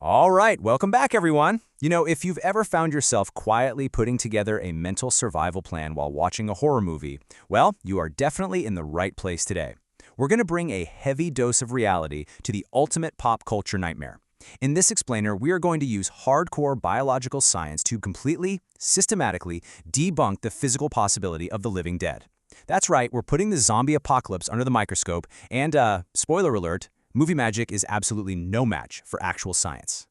All right, welcome back, everyone. If you've ever found yourself quietly putting together a mental survival plan while watching a horror movie, well, you are definitely in the right place today. We're going to bring a heavy dose of reality to the ultimate pop culture nightmare. In this explainer, we are going to use hardcore biological science to completely, systematically debunk the physical possibility of the living dead. That's right, we're putting the zombie apocalypse under the microscope, and, spoiler alert, movie magic is absolutely no match for actual science.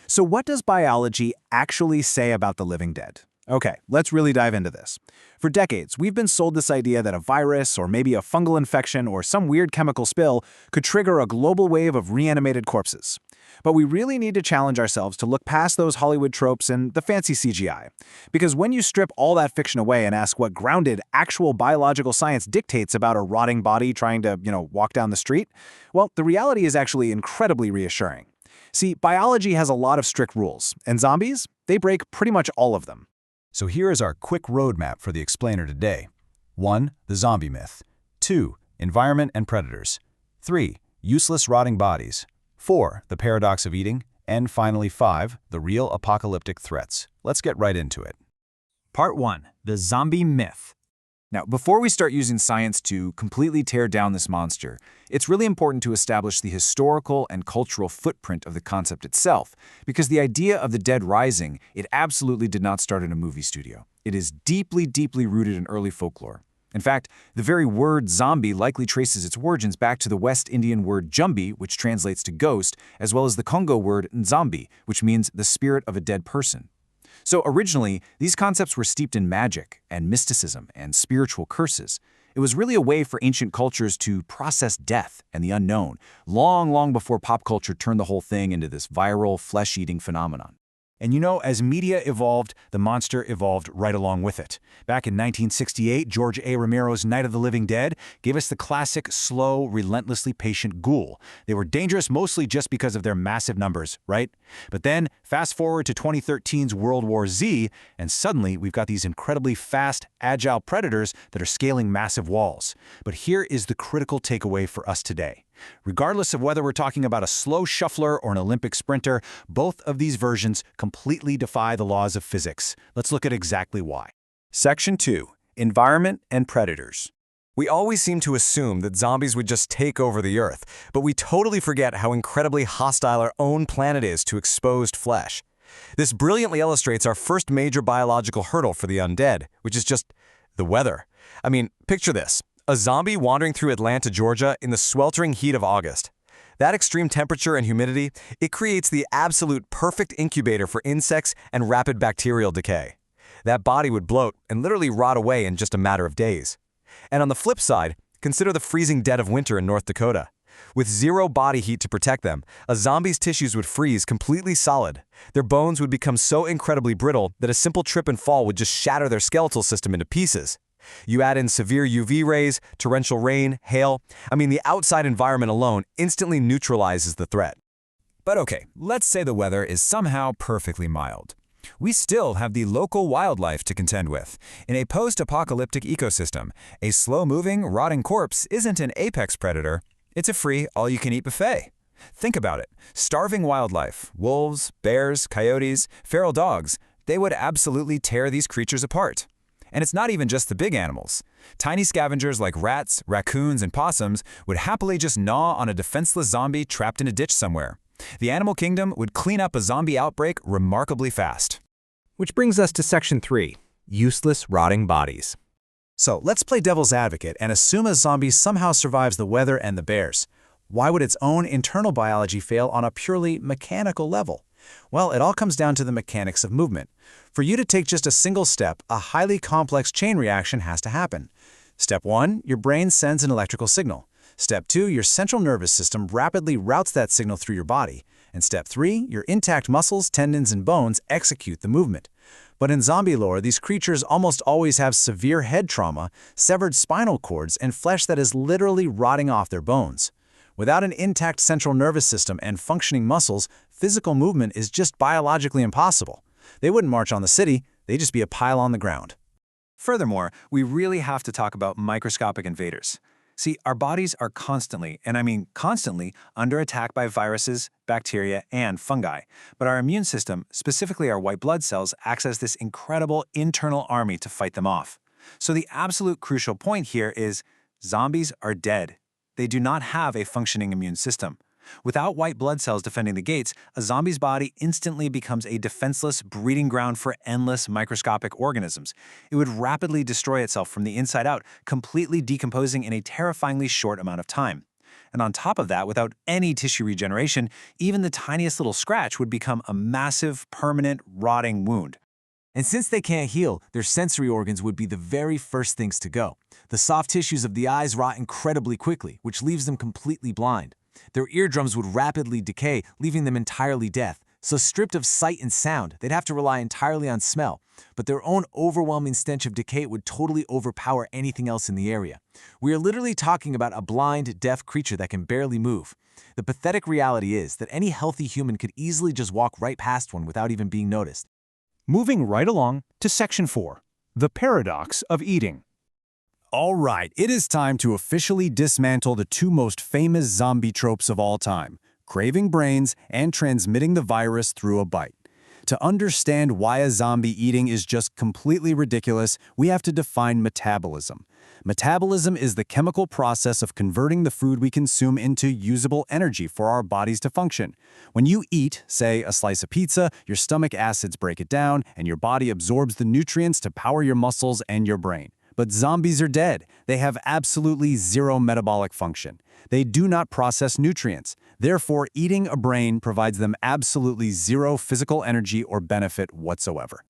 So what does biology actually say about the living dead? Okay, let's really dive into this. For decades, we've been sold this idea that a virus or maybe a fungal infection or some weird chemical spill could trigger a global wave of reanimated corpses. But we really need to challenge ourselves to look past those Hollywood tropes and the fancy CGI. Because when you strip all that fiction away and ask what grounded, actual biological science dictates about a rotting body trying to, walk down the street, well, the reality is actually incredibly reassuring. See, biology has a lot of strict rules, and zombies, they break pretty much all of them. So here is our quick roadmap for the explainer today. 1. The zombie myth. 2. Environment and predators. 3. Useless rotting bodies. 4. The paradox of eating. And finally 5. The real apocalyptic threats. Let's get right into it. Part 1. The zombie myth. Now, before we start using science to completely tear down this monster, it's really important to establish the historical and cultural footprint of the concept itself, because the idea of the dead rising, it absolutely did not start in a movie studio. It is deeply, deeply rooted in early folklore. In fact, the very word zombie likely traces its origins back to the West Indian word jumbi, which translates to ghost, as well as the Congo word nzambi, which means the spirit of a dead person. So originally, these concepts were steeped in magic and mysticism and spiritual curses. It was really a way for ancient cultures to process death and the unknown, long, long before pop culture turned the whole thing into this viral, flesh-eating phenomenon. And as media evolved, the monster evolved right along with it. Back in 1968, George A. Romero's Night of the Living Dead gave us the classic, slow, relentlessly patient ghoul. They were dangerous mostly just because of their massive numbers, right? But then, fast forward to 2013's World War Z, and suddenly we've got these incredibly fast, agile predators that are scaling massive walls. But here is the critical takeaway for us today. Regardless of whether we're talking about a slow shuffler or an Olympic sprinter, both of these versions completely defy the laws of physics. Let's look at exactly why. Section 2. Environment and predators. We always seem to assume that zombies would just take over the Earth, but we totally forget how incredibly hostile our own planet is to exposed flesh. This brilliantly illustrates our first major biological hurdle for the undead, which is just the weather. I mean, picture this. A zombie wandering through Atlanta, Georgia in the sweltering heat of August. That extreme temperature and humidity, it creates the absolute perfect incubator for insects and rapid bacterial decay. That body would bloat and literally rot away in just a matter of days. And on the flip side, consider the freezing dead of winter in North Dakota. With zero body heat to protect them, a zombie's tissues would freeze completely solid. Their bones would become so incredibly brittle that a simple trip and fall would just shatter their skeletal system into pieces. You add in severe UV rays, torrential rain, hail. The outside environment alone instantly neutralizes the threat. But okay, let's say the weather is somehow perfectly mild. We still have the local wildlife to contend with. In a post-apocalyptic ecosystem, a slow-moving, rotting corpse isn't an apex predator. It's a free, all-you-can-eat buffet. Think about it. Starving wildlife, wolves, bears, coyotes, feral dogs, they would absolutely tear these creatures apart. And it's not even just the big animals. Tiny scavengers like rats, raccoons, and possums would happily just gnaw on a defenseless zombie trapped in a ditch somewhere. The animal kingdom would clean up a zombie outbreak remarkably fast. Which brings us to Section 3. Useless rotting bodies. So let's play devil's advocate and assume a zombie somehow survives the weather and the bears. Why would its own internal biology fail on a purely mechanical level? Well, it all comes down to the mechanics of movement. For you to take just a single step, a highly complex chain reaction has to happen. Step 1, your brain sends an electrical signal. Step 2, your central nervous system rapidly routes that signal through your body. And Step 3, your intact muscles, tendons, and bones execute the movement. But in zombie lore, these creatures almost always have severe head trauma, severed spinal cords, and flesh that is literally rotting off their bones. Without an intact central nervous system and functioning muscles, physical movement is just biologically impossible. They wouldn't march on the city, they'd just be a pile on the ground. Furthermore, we really have to talk about microscopic invaders. See, our bodies are constantly, and I mean constantly, under attack by viruses, bacteria, and fungi. But our immune system, specifically our white blood cells, acts as this incredible internal army to fight them off. So the absolute crucial point here is zombies are dead. They do not have a functioning immune system. Without white blood cells defending the gates, a zombie's body instantly becomes a defenseless breeding ground for endless microscopic organisms. It would rapidly destroy itself from the inside out, completely decomposing in a terrifyingly short amount of time. And on top of that, without any tissue regeneration, even the tiniest little scratch would become a massive, permanent, rotting wound. And since they can't heal, their sensory organs would be the very first things to go. The soft tissues of the eyes rot incredibly quickly, which leaves them completely blind. Their eardrums would rapidly decay, leaving them entirely deaf. So stripped of sight and sound, they'd have to rely entirely on smell. But their own overwhelming stench of decay would totally overpower anything else in the area. We are literally talking about a blind, deaf creature that can barely move. The pathetic reality is that any healthy human could easily just walk right past one without even being noticed. Moving right along to Section 4, the paradox of eating. All right, it is time to officially dismantle the two most famous zombie tropes of all time, craving brains and transmitting the virus through a bite. To understand why a zombie eating is just completely ridiculous, we have to define metabolism. Metabolism is the chemical process of converting the food we consume into usable energy for our bodies to function. When you eat, say, a slice of pizza, your stomach acids break it down, and your body absorbs the nutrients to power your muscles and your brain. But zombies are dead. They have absolutely zero metabolic function. They do not process nutrients. Therefore, eating a brain provides them absolutely zero physical energy or benefit whatsoever.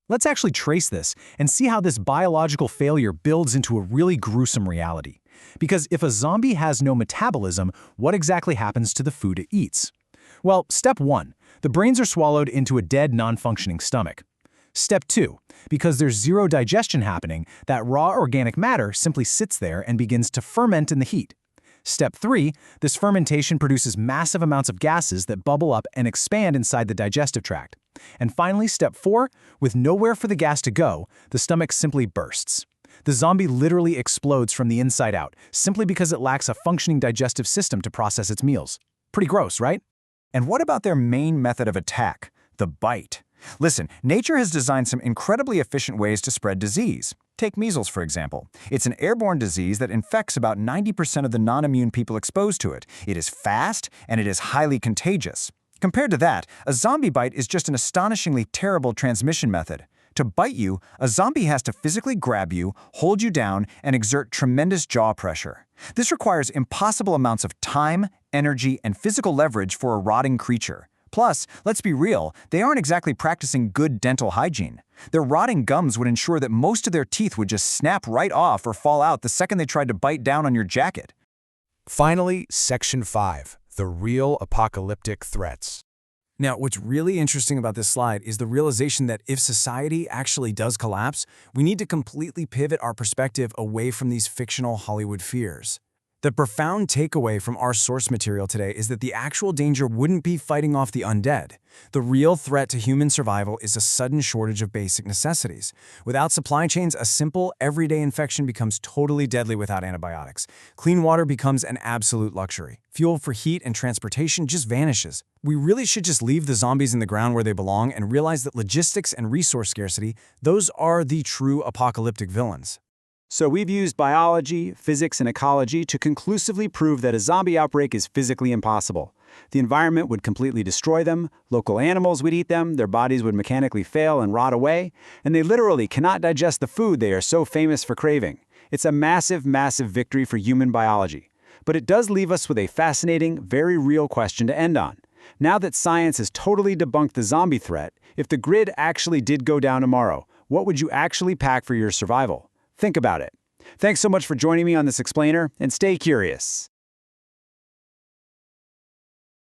Let's actually trace this and see how this biological failure builds into a really gruesome reality. Because if a zombie has no metabolism, what exactly happens to the food it eats? Well, step 1, the brains are swallowed into a dead, non-functioning stomach. Step 2, because there's zero digestion happening, that raw organic matter simply sits there and begins to ferment in the heat. Step 3, this fermentation produces massive amounts of gases that bubble up and expand inside the digestive tract. And finally, step 4, with nowhere for the gas to go, the stomach simply bursts. The zombie literally explodes from the inside out, simply because it lacks a functioning digestive system to process its meals. Pretty gross, right? And what about their main method of attack, the bite? Listen, nature has designed some incredibly efficient ways to spread disease. Take measles, for example. It's an airborne disease that infects about 90% of the non-immune people exposed to it. It is fast, and it is highly contagious. Compared to that, a zombie bite is just an astonishingly terrible transmission method. To bite you, a zombie has to physically grab you, hold you down, and exert tremendous jaw pressure. This requires impossible amounts of time, energy, and physical leverage for a rotting creature. Plus, let's be real, they aren't exactly practicing good dental hygiene. Their rotting gums would ensure that most of their teeth would just snap right off or fall out the second they tried to bite down on your jacket. Finally, Section 5, the real apocalyptic threats. Now, what's really interesting about this slide is the realization that if society actually does collapse, we need to completely pivot our perspective away from these fictional Hollywood fears. The profound takeaway from our source material today is that the actual danger wouldn't be fighting off the undead. The real threat to human survival is a sudden shortage of basic necessities. Without supply chains, a simple, everyday infection becomes totally deadly without antibiotics. Clean water becomes an absolute luxury. Fuel for heat and transportation just vanishes. We really should just leave the zombies in the ground where they belong and realize that logistics and resource scarcity, those are the true apocalyptic villains. So we've used biology, physics, and ecology to conclusively prove that a zombie outbreak is physically impossible. The environment would completely destroy them, local animals would eat them, their bodies would mechanically fail and rot away, and they literally cannot digest the food they are so famous for craving. It's a massive, massive victory for human biology. But it does leave us with a fascinating, very real question to end on. Now that science has totally debunked the zombie threat, if the grid actually did go down tomorrow, what would you actually pack for your survival? Think about it. Thanks so much for joining me on this explainer, and stay curious.